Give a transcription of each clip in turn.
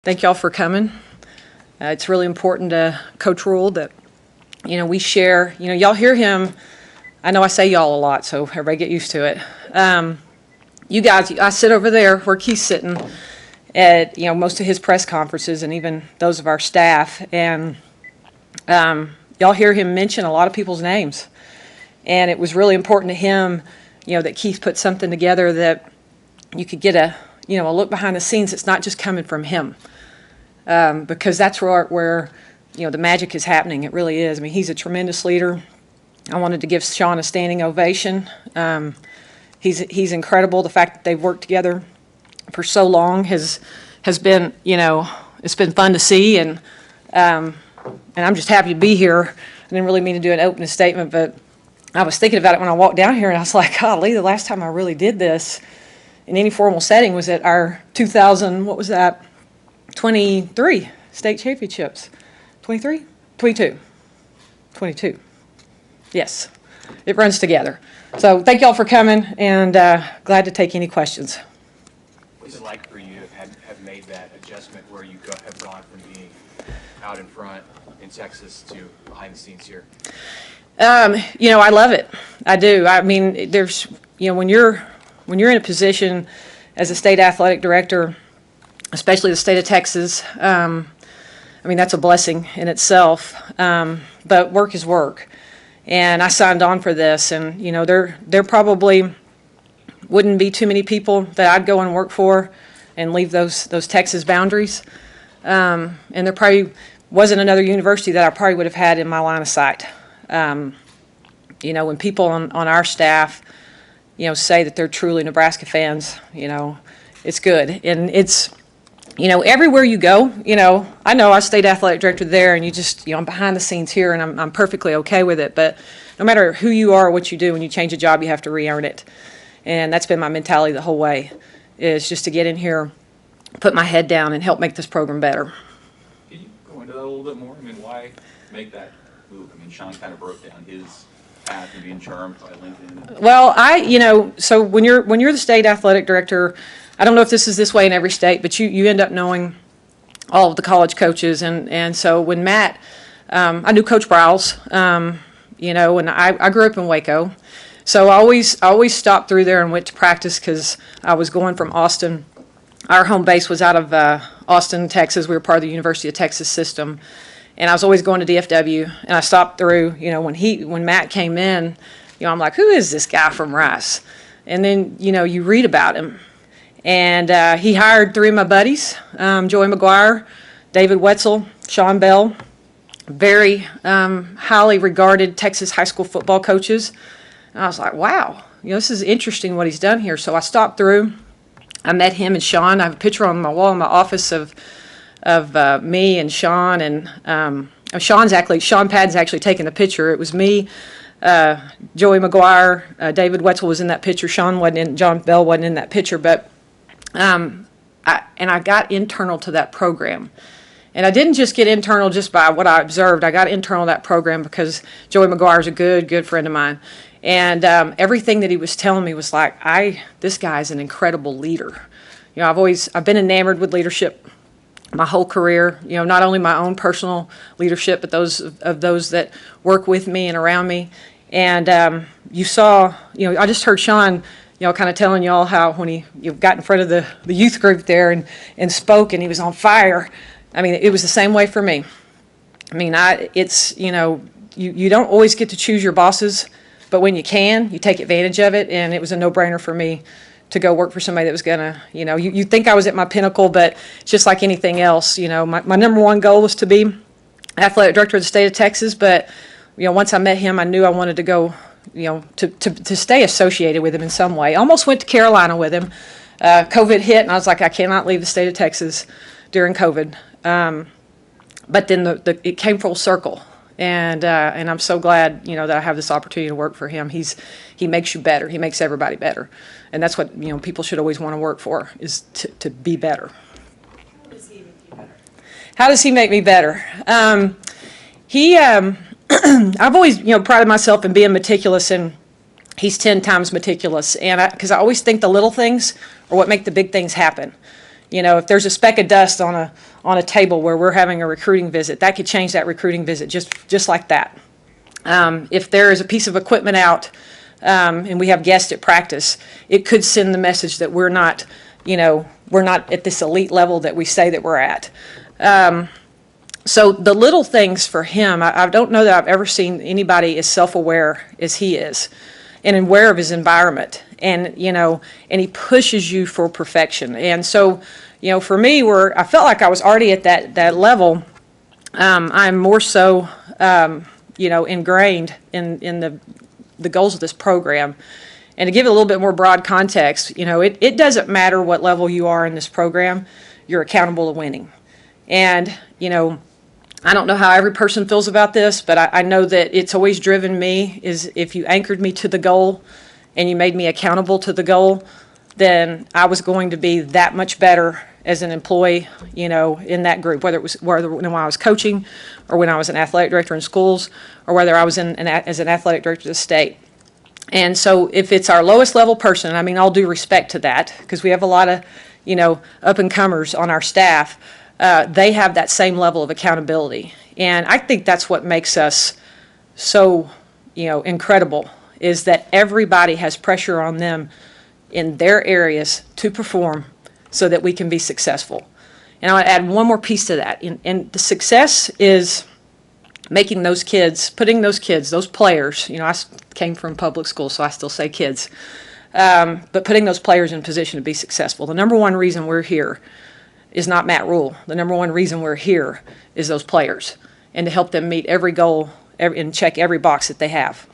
Thank y'all for coming. It's really important to Coach Rhule that, we share, y'all hear him. I know I say y'all a lot, so everybody get used to it. You guys, I sit over there where Keith's sitting at, most of his press conferences and even those of our staff, and y'all hear him mention a lot of people's names. And it was really important to him, that Keith put something together that you could get a look behind the scenes. It's not just coming from him, because that's where the magic is happening. It really is. I mean, he's a tremendous leader. I wanted to give Sean a standing ovation. He's incredible. The fact that they've worked together for so long has been, it's been fun to see, and I'm just happy to be here. I didn't really mean to do an opening statement, but I was thinking about it when I walked down here, and I was like, golly, the last time I really did this in any formal setting was at our 23 state championships. 23? 22. Yes, it runs together. So thank y'all for coming, and glad to take any questions. What's it like for you to have made that adjustment where you have gone from being out in front in Texas to behind the scenes here? I love it. I do. I mean, there's, when you're in a position as a state athletic director, especially the state of Texas, that's a blessing in itself. But work is work. And I signed on for this, and, there probably wouldn't be too many people that I'd go and work for and leave those Texas boundaries. And there probably wasn't another university that I probably would have had in my line of sight. When people on our staff, say that they're truly Nebraska fans, it's good. And it's, everywhere you go, I know I stayed athletic director there, and you just, I'm behind the scenes here, and I'm perfectly okay with it. But no matter who you are or what you do, when you change a job, you have to re-earn it. And that's been my mentality the whole way, is just to get in here, put my head down, and help make this program better. Can you go into that a little bit more? Why make that move? Sean kind of broke down his path and being charmed by LinkedIn. Well, so when you're the state athletic director, I don't know if this is this way in every state, but you end up knowing all of the college coaches, and so when Matt, I knew Coach Rhule, and I grew up in Waco, so I always stopped through there and went to practice because I was going from Austin. Our home base was out of Austin, Texas. We were part of the University of Texas system. And I was always going to DFW, and I stopped through, when Matt came in, I'm like, who is this guy from Rice? And then, you read about him. And he hired three of my buddies, Joey McGuire, David Wetzel, Sean Bell, very highly regarded Texas high school football coaches. And I was like, wow, this is interesting what he's done here. So I stopped through. I met him and Sean. I have a picture on my wall in my office of me and Sean, and Sean Padden's actually taking the picture. It was me, Joey McGuire, David Wetzel was in that picture. John Bell wasn't in that picture, but I got internal to that program. And I didn't just get internal just by what I observed. I got internal to that program because Joey McGuire is a good friend of mine. And everything that he was telling me was like, this guy's an incredible leader. I've been enamored with leadership my whole career, not only my own personal leadership, but those that work with me and around me. And you saw, I just heard Sean, kind of telling y'all how when he got in front of the youth group there and spoke, and he was on fire. It was the same way for me. You don't always get to choose your bosses, but when you can, you take advantage of it. And it was a no-brainer for me to go work for somebody that was gonna, you think I was at my pinnacle, but just like anything else, my number one goal was to be athletic director of the state of Texas. But, once I met him, I knew I wanted to go, to stay associated with him in some way. Almost went to Carolina with him. COVID hit, and I was like, I cannot leave the state of Texas during COVID. But then it came full circle. And I'm so glad, that I have this opportunity to work for him. He makes you better. He makes everybody better. And that's what, people should always want to work for, is to be better. How does he make you better? How does he make me better? I've always, prided myself in being meticulous, and he's 10 times meticulous. And because I always think the little things are what make the big things happen. if there's a speck of dust on a table where we're having a recruiting visit, that could change that recruiting visit just like that. If there is a piece of equipment out and we have guests at practice, it could send the message that we're not at this elite level that we say that we're at. So the little things for him, I don't know that I've ever seen anybody as self-aware as he is and aware of his environment. And, and he pushes you for perfection. And so, for me, I felt like I was already at that level. I'm more so, ingrained in the goals of this program. And to give it a little bit more broad context, it doesn't matter what level you are in this program, you're accountable to winning. And, I don't know how every person feels about this, but I know that it's always driven me is if you anchored me to the goal and you made me accountable to the goal, then I was going to be that much better as an employee, in that group, whether when I was coaching or when I was an athletic director in schools or whether I was as an athletic director of the state. And so if it's our lowest level person, all due respect to that, because we have a lot of, up-and-comers on our staff, they have that same level of accountability. And I think that's what makes us so, incredible, is that everybody has pressure on them in their areas to perform so that we can be successful. And I'll add one more piece to that. And the success is making those kids, putting those kids, those players, I came from public school, so I still say kids, but putting those players in position to be successful. The number one reason we're here is not Matt Rhule. The number one reason we're here is those players and to help them meet every goal and check every box that they have.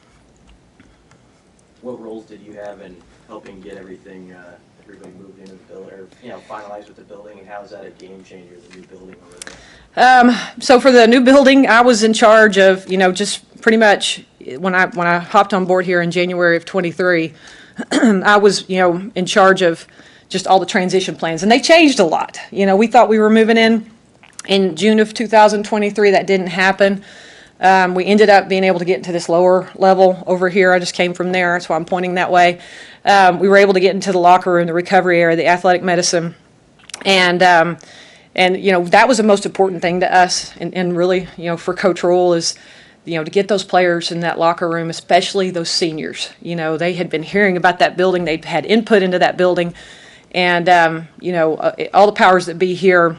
What roles did you have in helping get everybody moved into the building, or finalized with the building, and how is that a game changer, the new building over there? So for the new building, I was in charge of, just pretty much when I hopped on board here in January of 23, I was, in charge of just all the transition plans, and they changed a lot. We thought we were moving in June of 2023. That didn't happen. We ended up being able to get into this lower level over here. I just came from there, that's why I'm pointing that way. We were able to get into the locker room, the recovery area, the athletic medicine, and that was the most important thing to us, and really, for Coach Rhule is, to get those players in that locker room, especially those seniors. They had been hearing about that building, they'd had input into that building, and all the powers that be here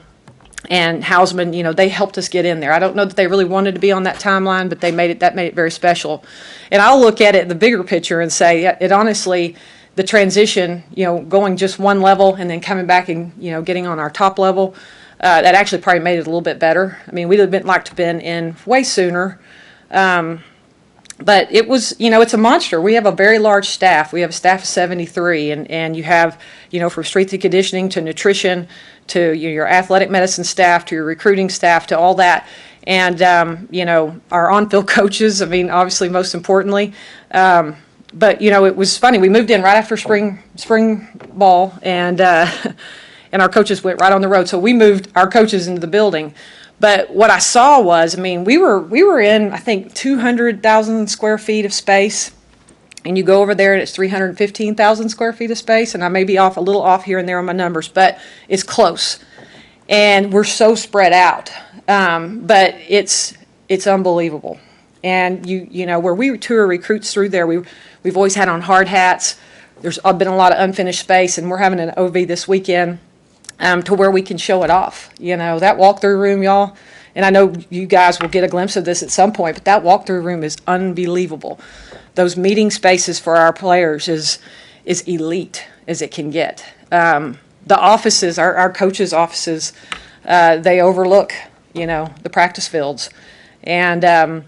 and Hausman, they helped us get in there. I don't know that they really wanted to be on that timeline, but that made it very special. And I'll look at it, the bigger picture, and say it honestly, the transition, going just one level and then coming back and, getting on our top level, that actually probably made it a little bit better. We'd have liked to have been in way sooner. But it was, it's a monster. We have a very large staff. We have a staff of 73, and you have, from strength and conditioning to nutrition to your athletic medicine staff to your recruiting staff to all that. And, our on-field coaches, obviously most importantly. But, it was funny. We moved in right after spring ball, and our coaches went right on the road. So we moved our coaches into the building. But what I saw was, we were in, I think, 200,000 square feet of space, and you go over there and it's 315,000 square feet of space, and I may be a little off here and there on my numbers, but it's close. And we're so spread out, but it's unbelievable. And where we tour recruits through there, we've always had on hard hats. There's been a lot of unfinished space, and we're having an OV this weekend. To where we can show it off. That walkthrough room, y'all, and I know you guys will get a glimpse of this at some point, but that walkthrough room is unbelievable. Those meeting spaces for our players is elite as it can get. The offices, our coaches' offices, they overlook, the practice fields. And,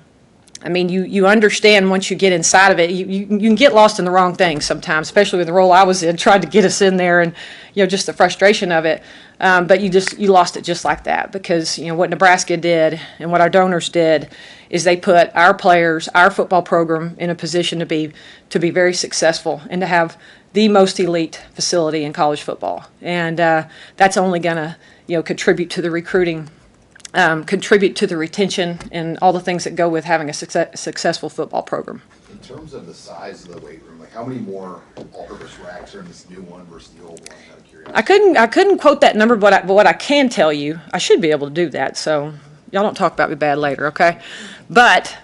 you understand once you get inside of it, you can get lost in the wrong things sometimes, especially with the role I was in, tried to get us in there and, just the frustration of it. But you lost it just like that because, what Nebraska did and what our donors did is they put our players, our football program in a position to be very successful and to have the most elite facility in college football. And that's only going to, contribute to the recruiting, contribute to the retention and all the things that go with having a successful football program. In terms of the size of the weight room, Like, how many more all-purpose racks are in this new one versus the old one, out of curiosity? I couldn't quote that number, but what I can tell you, I should be able to do that, so y'all don't talk about me bad later, okay? But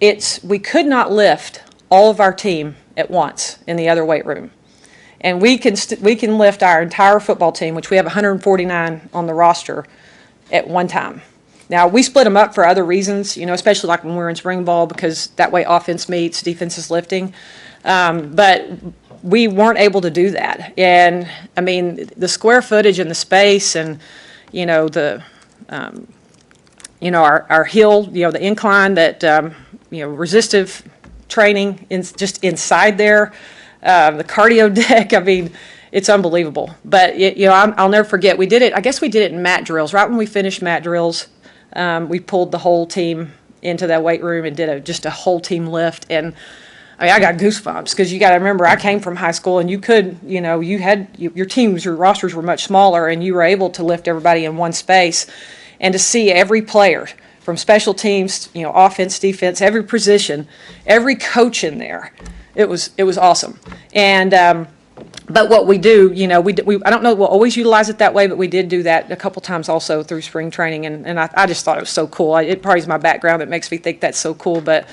we could not lift all of our team at once in the other weight room. And we can lift our entire football team, which we have 149 on the roster, at one time. Now, we split them up for other reasons, especially like when we're in spring ball, because that way offense meets, defense is lifting. But we weren't able to do that. And, I mean, the square footage and the space and, our hill, the incline that, resistive training just inside there, the cardio deck, I mean, it's unbelievable. But, I'll never forget, we did it in mat drills. Right when we finished mat drills, we pulled the whole team into that weight room and did just a whole team lift. And I mean, I got goosebumps because you got to remember, I came from high school and you could, you had your teams, your rosters were much smaller, and you were able to lift everybody in one space. And to see every player from special teams, offense, defense, every position, every coach in there, it was awesome. And but what we do, I don't know we'll always utilize it that way, but we did do that a couple times also through spring training, and I just thought it was so cool. It probably is my background that makes me think that's so cool, but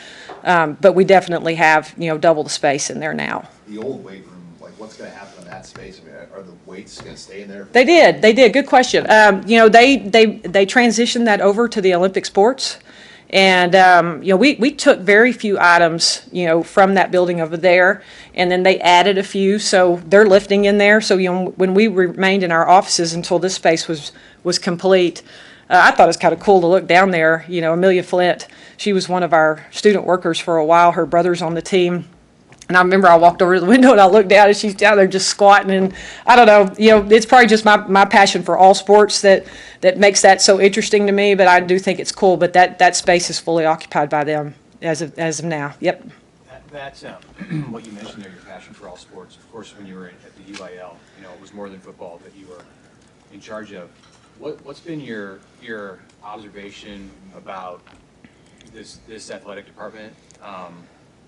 we definitely have, double the space in there now. The old weight room, like, what's going to happen in that space? I mean, are the weights going to stay in there? They did. Good question. They transitioned that over to the Olympic sports. And, we took very few items, from that building over there, and then they added a few, so they're lifting in there. So, when we remained in our offices until this space was complete, I thought it was kind of cool to look down there. Amelia Flint, she was one of our student workers for a while. Her brother's on the team. And I remember I walked over to the window and I looked down and she's down there just squatting, and I don't know, it's probably just my passion for all sports that makes that so interesting to me, but I do think it's cool. But that space is fully occupied by them as of now. Yep. That's what you mentioned there, your passion for all sports. Of course, when you were at the UIL, it was more than football that you were in charge of. What's been your observation about this athletic department?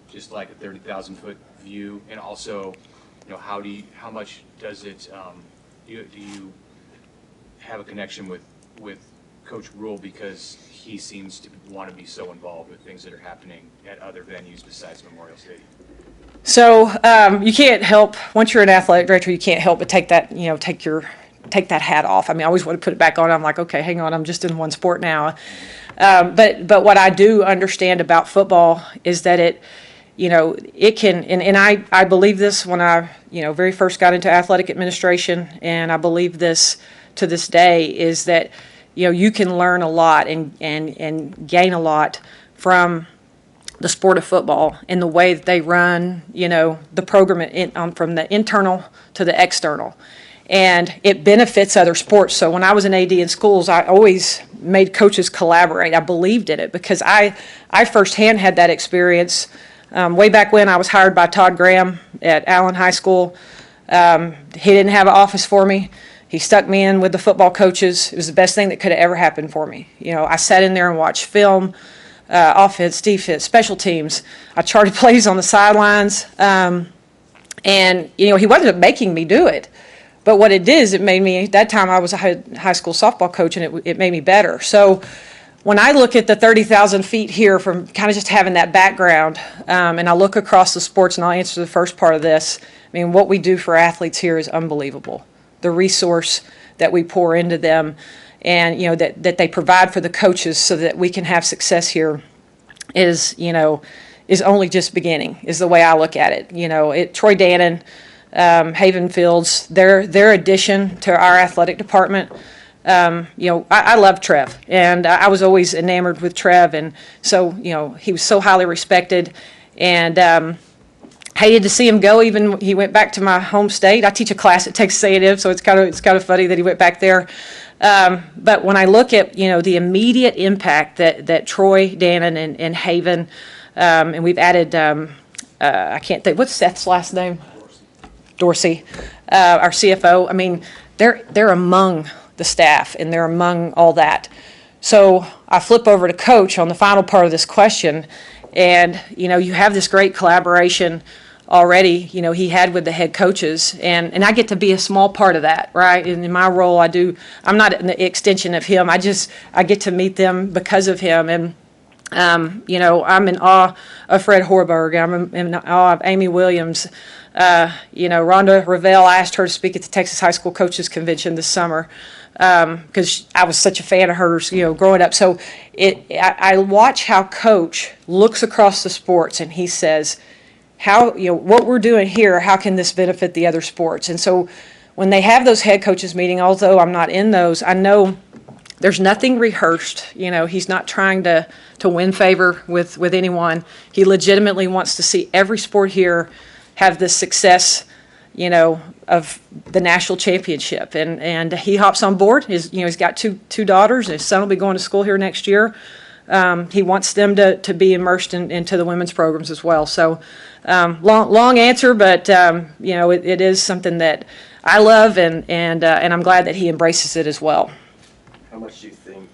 Just like a 30,000-foot view, and also, how much does it, do you have a connection with Coach Rhule, because he seems to want to be so involved with things that are happening at other venues besides Memorial Stadium? So you can't help, once you're an athletic director, you can't help but take that that hat off. I mean, I always want to put it back on. I'm like, okay, hang on, I'm just in one sport now. But what I do understand about football is that it can, and I believe this when I, very first got into athletic administration, and I believe this to this day, is that, you can learn a lot and gain a lot from the sport of football and the way that they run, the program from the internal to the external. And it benefits other sports. So when I was an AD in schools, I always made coaches collaborate. I believed in it because I firsthand had that experience. Way back when, I was hired by Todd Graham at Allen High School. He didn't have an office for me. He stuck me in with the football coaches. It was the best thing that could have ever happened for me. I sat in there and watched film, offense, defense, special teams. I charted plays on the sidelines. And, he wasn't making me do it. But what it did is it made me, at that time I was a high school softball coach, and it made me better. So when I look at the 30,000 feet here from kind of just having that background, and I look across the sports, and I'll answer the first part of this, I mean, what we do for athletes here is unbelievable. The resource that we pour into them, and, that they provide for the coaches so that we can have success here is only just beginning, is the way I look at it. Troy Dannon, Haven Fields, their addition to our athletic department. I love Trev, and I was always enamored with Trev, and so, he was so highly respected, and hated to see him go. Even he went back to my home state. I teach a class at Texas A&M, so it's kind of funny that he went back there. But when I look at, the immediate impact that Troy, Dannon, and Haven, and we've added, I can't think, what's Seth's last name? Dorsey, our CFO. I mean, they're among the staff, and they're among all that. So I flip over to Coach on the final part of this question, and you have this great collaboration already, he had with the head coaches, and I get to be a small part of that, right? And in my role, I'm not an extension of him. I get to meet them because of him, and I'm in awe of Fred Horberg. I'm in awe of Amy Williams. Rhonda Revelle, I asked her to speak at the Texas High School Coaches Convention this summer because I was such a fan of hers, growing up. So I watch how Coach looks across the sports and he says, what we're doing here, how can this benefit the other sports? And so when they have those head coaches meeting, although I'm not in those, I know there's nothing rehearsed. He's not trying to win favor with anyone. He legitimately wants to see every sport here have the success, of the national championship. And he hops on board. He's got two daughters, and his son will be going to school here next year. He wants them to be immersed into the women's programs as well. So long answer, but it is something that I love, and I'm glad that he embraces it as well. How much do you think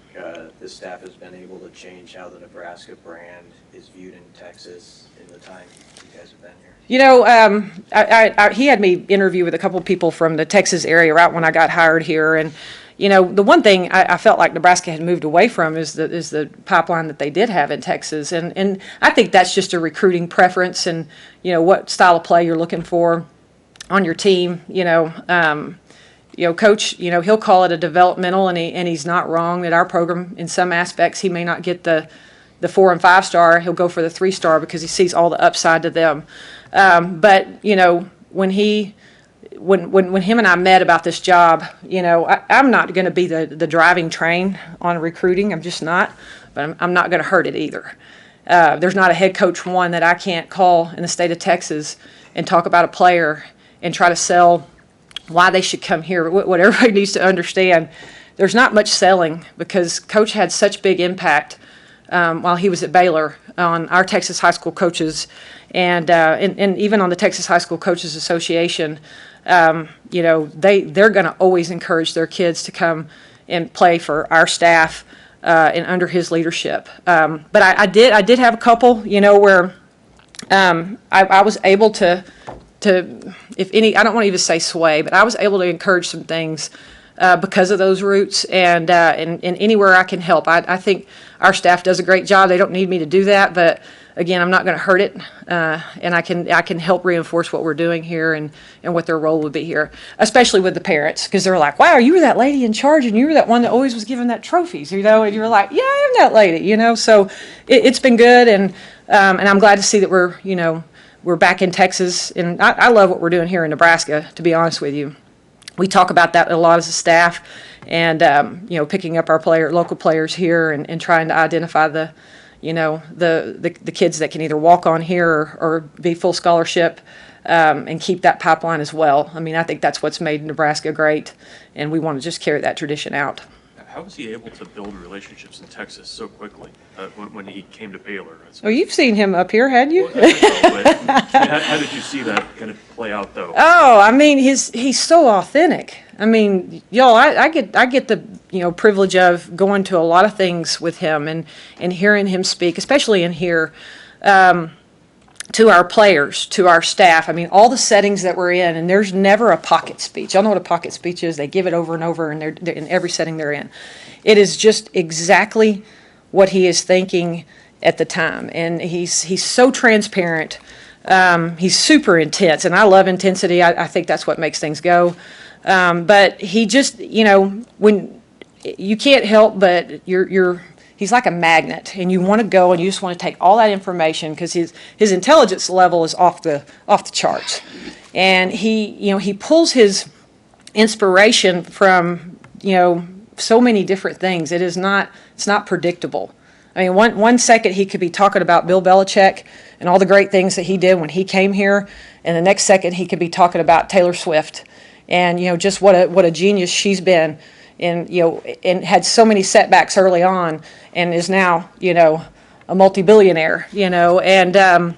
the staff has been able to change how the Nebraska brand is viewed in Texas in the time you guys have been here? He had me interview with a couple of people from the Texas area right when I got hired here, and the one thing I felt like Nebraska had moved away from is the pipeline that they did have in Texas, and I think that's just a recruiting preference and what style of play you're looking for on your team. Coach, he'll call it a developmental, and he's not wrong that our program, in some aspects, he may not get the 4 and 5 star. He'll go for the 3 star because he sees all the upside to them. But when him and I met about this job, I'm not going to be the driving train on recruiting. I'm just not. But I'm not going to hurt it either. There's not a head coach one that I can't call in the state of Texas and talk about a player and try to sell why they should come here. What everybody needs to understand, there's not much selling because Coach had such big impact while he was at Baylor on our Texas high school coaches and even on the Texas High School Coaches Association. They're going to always encourage their kids to come and play for our staff and under his leadership. But I did have a couple, where I was able to, if any, I don't want to even say sway, but I was able to encourage some things because of those roots, and anywhere I can help. I think our staff does a great job. They don't need me to do that, but again, I'm not going to hurt it, and I can help reinforce what we're doing here and what their role would be here, especially with the parents, because they're like, wow, you were that lady in charge, and you were that one that always was giving that trophies, and you're like, yeah, I am that lady, so it's been good, and I'm glad to see that we're back in Texas, and I love what we're doing here in Nebraska, to be honest with you. We talk about that a lot as a staff, and picking up our local players here and trying to identify the kids that can either walk on here or be full scholarship, and keep that pipeline as well. I mean, I think that's what's made Nebraska great, and we want to just carry that tradition out. How was he able to build relationships in Texas so quickly when he came to Baylor? Oh, you've seen him up here, hadn't you? Well, how did you see that kind of play out, though? Oh, I mean, he's so authentic. I mean, y'all, I get the privilege of going to a lot of things with him and hearing him speak, especially in here, to our players, to our staff. I mean, all the settings that we're in, and there's never a pocket speech. Y'all know what a pocket speech is? They give it over and over, and they're in every setting they're in. It is just exactly what he is thinking at the time, and he's so transparent. He's super intense, and I love intensity. I think that's what makes things go. But he just, when you can't help but he's like a magnet, and you want to go and you just want to take all that information because his intelligence level is off the charts, and he pulls his inspiration from so many different things. It's not predictable. I mean, one second he could be talking about Bill Belichick and all the great things that he did when he came here, and the next second he could be talking about Taylor Swift and just what a genius she's been. And and had so many setbacks early on, and is now a multi-billionaire. And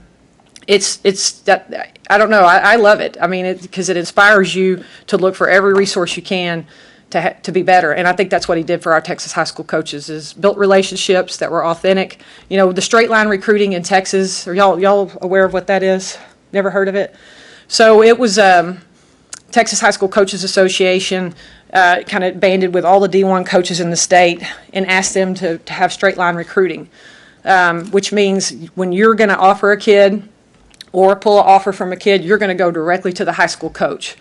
it's that I don't know. I love it. I mean, because it inspires you to look for every resource you can to be better. And I think that's what he did for our Texas high school coaches: is built relationships that were authentic. The straight line recruiting in Texas. Are y'all aware of what that is? Never heard of it? So it was Texas High School Coaches Association kind of banded with all the D1 coaches in the state and asked them to have straight line recruiting, which means when you're going to offer a kid or pull an offer from a kid, you're going to go directly to the high school coach.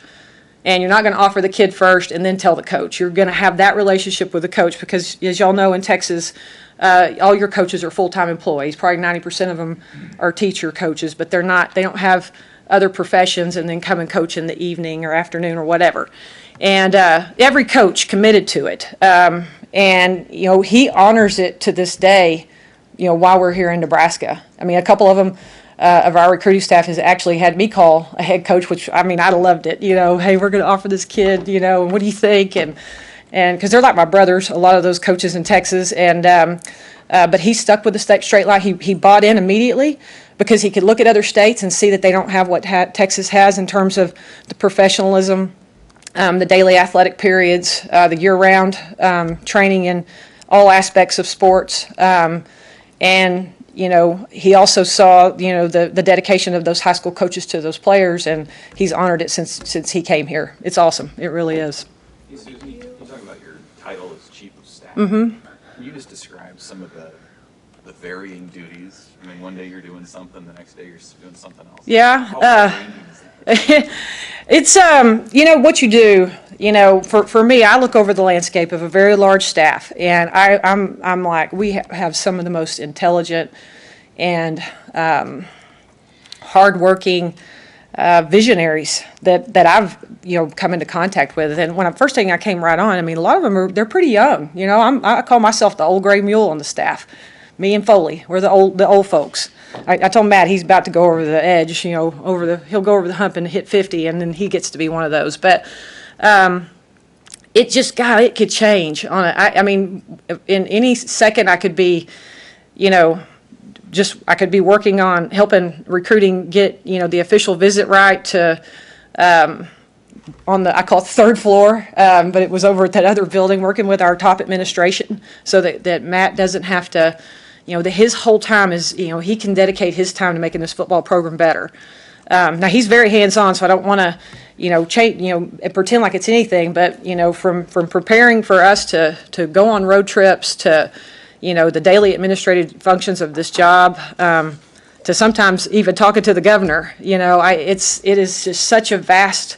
And you're not going to offer the kid first and then tell the coach. You're going to have that relationship with the coach because, as y'all know, in Texas, all your coaches are full-time employees. Probably 90% of them are teacher coaches, but they don't have other professions and then come and coach in the evening or afternoon or whatever. And every coach committed to it. And, he honors it to this day, while we're here in Nebraska. I mean, a couple of them of our recruiting staff has actually had me call a head coach, which, I mean, I loved it. Hey, we're going to offer this kid, what do you think? And because they're like my brothers, a lot of those coaches in Texas. And but he stuck with the straight line. He bought in immediately because he could look at other states and see that they don't have what Texas has in terms of the professionalism, the daily athletic periods, the year-round training in all aspects of sports. And he also saw, the dedication of those high school coaches to those players, and he's honored it since he came here. It's awesome. It really is. Hey, Susan, you talk about your title as chief of staff. Mm-hmm. Can you just describe some of the varying duties? I mean, one day you're doing something, the next day you're doing something else. Yeah. How wide-ranging is that? It's, what you do, for me, I look over the landscape of a very large staff, and I'm like, we have some of the most intelligent and hardworking visionaries that I've, come into contact with. And first thing I came right on, I mean, a lot of them they're pretty young. I call myself the old gray mule on the staff. Me and Foley, we're the old folks. I told Matt he's about to go over the edge, he'll go over the hump and hit 50, and then he gets to be one of those. But it could change on it. I mean, in any second I could be, I could be working on helping recruiting get, the official visit right to on I call it the third floor, but it was over at that other building working with our top administration so that Matt doesn't have to, that his whole time is, he can dedicate his time to making this football program better. Now he's very hands-on, so I don't want to, change, pretend like it's anything, but, from preparing for us to go on road trips to, the daily administrative functions of this job, to sometimes even talking to the governor, it is just such a vast,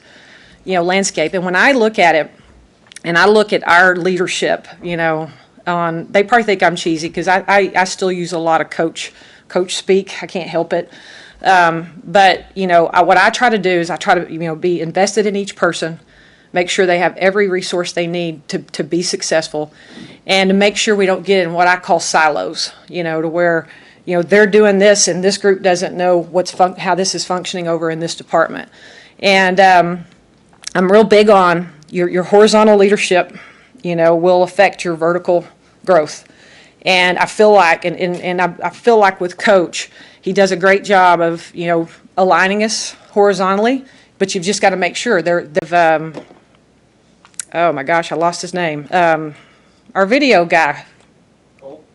landscape. And when I look at it, and I look at our leadership, they probably think I'm cheesy because I still use a lot of coach speak. I can't help it. But, what I try to do is I try to, be invested in each person, make sure they have every resource they need to be successful, and to make sure we don't get in what I call silos, to where, they're doing this and this group doesn't know how this is functioning over in this department. And I'm real big on your horizontal leadership, will affect your vertical growth. And I feel like, and I feel like with Coach, he does a great job of, aligning us horizontally, but you've just got to make sure they've oh my gosh, I lost his name. Our video guy.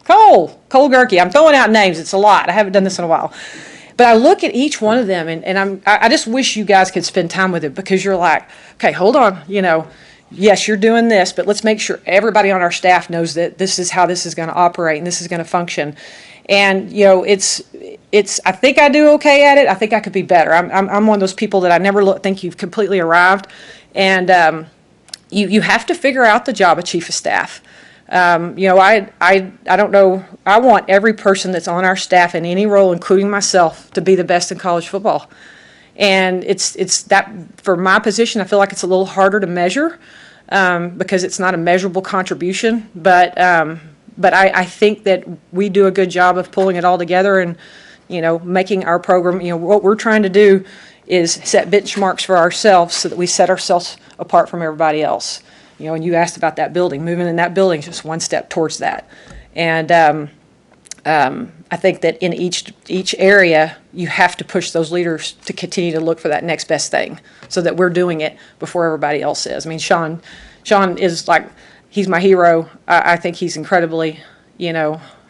Cole Gerke. I'm throwing out names. It's a lot. I haven't done this in a while. But I look at each one of them, and I just wish you guys could spend time with it because you're like, okay, hold on, yes, you're doing this, but let's make sure everybody on our staff knows that this is how this is going to operate and this is going to function. And, it's I think I do okay at it. I think I could be better. I'm one of those people that I never think you've completely arrived. And you have to figure out the job of chief of staff. I don't know. I want every person that's on our staff in any role, including myself, to be the best in college football. And it's that for my position, I feel like it's a little harder to measure because it's not a measurable contribution. But I think that we do a good job of pulling it all together and, making our program, what we're trying to do is set benchmarks for ourselves so that we set ourselves apart from everybody else. And you asked about that building. Moving in that building is just one step towards that. And I think that in each area, you have to push those leaders to continue to look for that next best thing so that we're doing it before everybody else is. I mean, Sean is like, he's my hero. I think he's incredibly,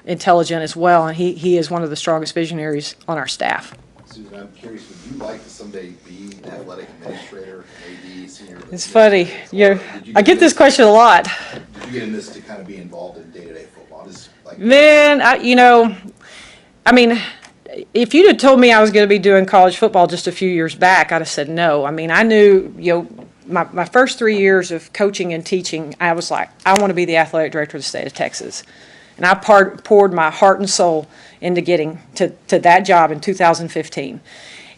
intelligent as well, and he is one of the strongest visionaries on our staff. Susan, I'm curious, would you like to someday be an athletic administrator, AD, senior? It's funny. Or I get this question a lot. Did you get in this to kind of be involved in day-to-day football? Just like Man, I mean, if you'd have told me I was going to be doing college football just a few years back, I'd have said no. I mean, I knew, my first 3 years of coaching and teaching, I was like, I want to be the athletic director of the state of Texas. And I poured my heart and soul into getting to that job in 2015.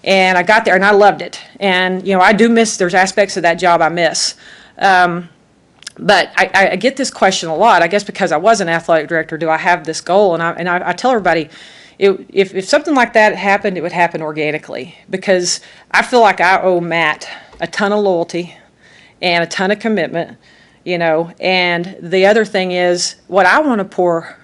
And I got there and I loved it. And, I do miss, there's aspects of that job I miss. But I get this question a lot, I guess because I was an athletic director, do I have this goal? And I tell everybody, if something like that happened, it would happen organically. Because I feel like I owe Matt a ton of loyalty and a ton of commitment, And the other thing is, what I want to pour,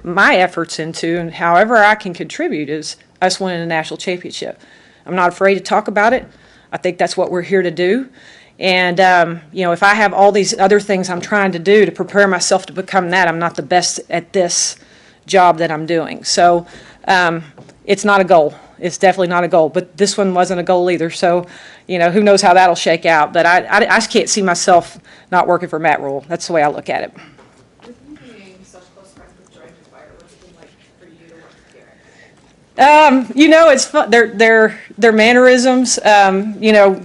my efforts into and however I can contribute is us winning a national championship. I'm not afraid to talk about it. I think that's what we're here to do. And, if I have all these other things I'm trying to do to prepare myself to become that, I'm not the best at this job that I'm doing. So it's not a goal. It's definitely not a goal. But this one wasn't a goal either. So, who knows how that'll shake out. But I just can't see myself not working for Matt Rhule. That's the way I look at it. With you being such close friends with Joy McGuire, what's it been like for you to work with Garrett? It's fun. Their mannerisms.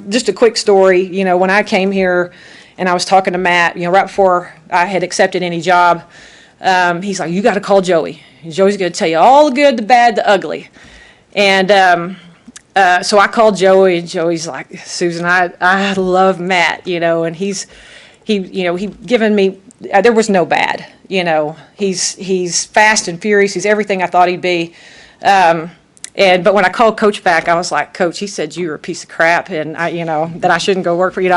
Just a quick story. When I came here and I was talking to Matt, right before I had accepted any job, he's like, "You got to call Joey. Joey's going to tell you all the good, the bad, the ugly." And so I called Joey, and Joey's like, "Susan, I love Matt, and he given me. There was no bad, He's fast and furious. He's everything I thought he'd be." But when I called Coach back, I was like, "Coach, he said you were a piece of crap, and that I shouldn't go work for you."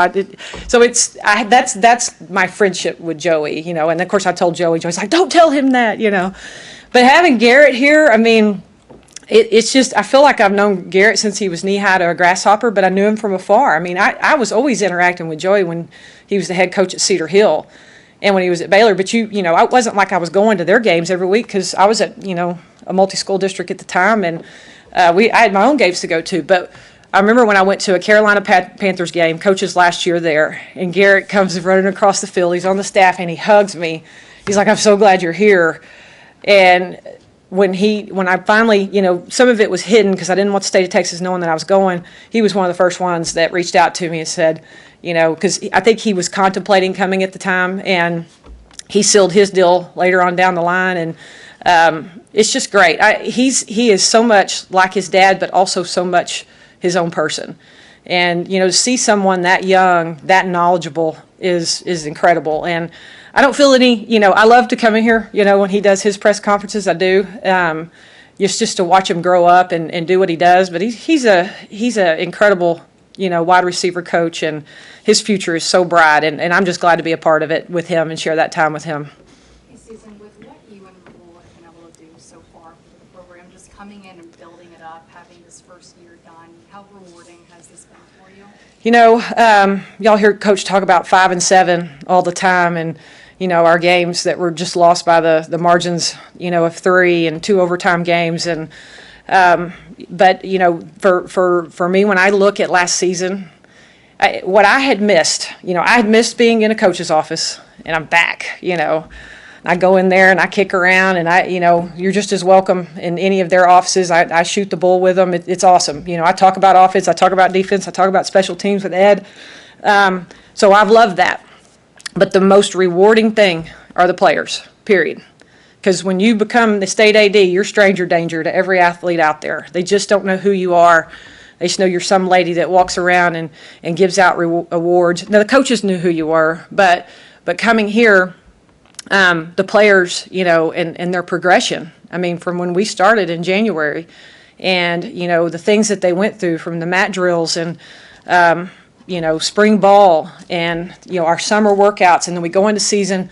So that's my friendship with Joey, And of course, I told Joey. Joey's like, "Don't tell him that," But having Garrett here, I mean, it's just I feel like I've known Garrett since he was knee high to a grasshopper, but I knew him from afar. I mean, I was always interacting with Joey when he was the head coach at Cedar Hill, and when he was at Baylor. But I wasn't like I was going to their games every week because I was at a multi-school district at the time, and I had my own games to go to. But I remember when I went to a Carolina Panthers game, coach's last year there, and Garrett comes running across the field. He's on the staff, and he hugs me. He's like, "I'm so glad you're here." And when I finally, some of it was hidden because I didn't want the state of Texas knowing that I was going. He was one of the first ones that reached out to me and said, because I think he was contemplating coming at the time, and he sealed his deal later on down the line. And it's just great. He is so much like his dad, but also so much his own person. And, to see someone that young, that knowledgeable is incredible. And I don't feel any, I love to come in here, when he does his press conferences, I do. Just to watch him grow up and do what he does. But he's a incredible, wide receiver coach, and his future is so bright. And I'm just glad to be a part of it with him and share that time with him. Hey, Susan, with what you and Rhule have been able to do so far for the program, just coming in and building it up, having this first year done, how rewarding has this been for you? Y'all hear Coach talk about 5 and 7 all the time, and our games that were just lost by the margins, of 3 and 2 overtime games. And but for me, when I look at last season, what I had missed, I had missed being in a coach's office, and I'm back. I go in there and I kick around, and you're just as welcome in any of their offices. I shoot the bull with them. It's awesome. I talk about offense, I talk about defense, I talk about special teams with Ed. So I've loved that. But the most rewarding thing are the players, period. Because when you become the state AD, you're stranger danger to every athlete out there. They just don't know who you are. They just know you're some lady that walks around and gives out awards. Now, the coaches knew who you were, but coming here, the players, and their progression. I mean, from when we started in January, and, the things that they went through from the mat drills and, spring ball and, our summer workouts, and then we go into season,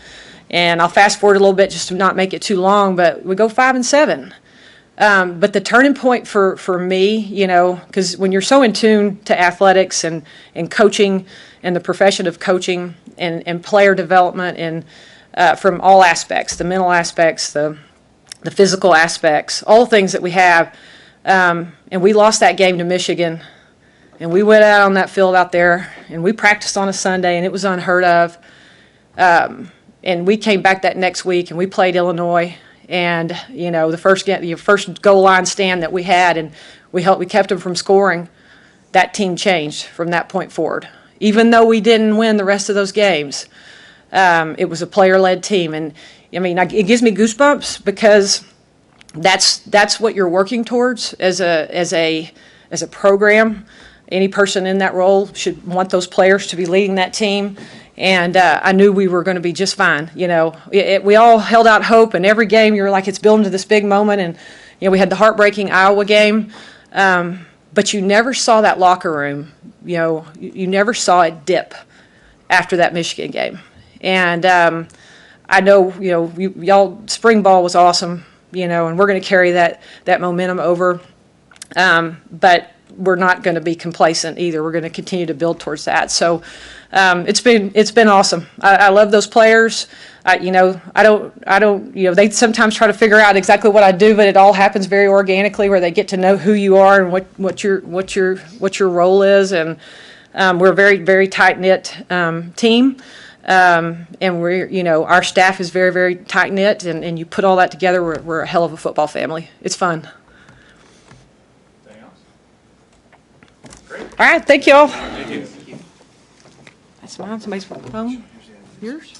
and I'll fast forward a little bit just to not make it too long, but we go 5 and 7. But the turning point for me, because when you're so in tune to athletics and coaching and the profession of coaching and player development and from all aspects, the mental aspects, the physical aspects, all the things that we have, And we lost that game to Michigan. And we went out on that field out there, and we practiced on a Sunday, and it was unheard of. And we came back that next week, and we played Illinois. And, you know, the first goal line stand that we had, and we kept them from scoring, that team changed from that point forward. Even though we didn't win the rest of those games, it was a player-led team. And, I mean, it gives me goosebumps because that's what you're working towards as a program. Any person in that role should want those players to be leading that team. And I knew we were going to be just fine. You know, we all held out hope, and every game you were like, it's building to this big moment. And, you know, we had the heartbreaking Iowa game, but you never saw that locker room. You know, you never saw it dip after that Michigan game. And I know, you know, y'all, spring ball was awesome, you know, and we're going to carry that momentum over. But we're not going to be complacent either. We're going to continue to build towards that. So it's been awesome. I love those players. You know, I don't, you know, they sometimes try to figure out exactly what I do, but it all happens very organically where they get to know who you are and what your role is. And we're a very, very tight-knit team. And we're, you know, our staff is very, very tight-knit, and you put all that together, we're a hell of a football family. It's fun. Anything else? Great. All right, thank you all. Thank you. That's mine. Somebody's phone? Yours?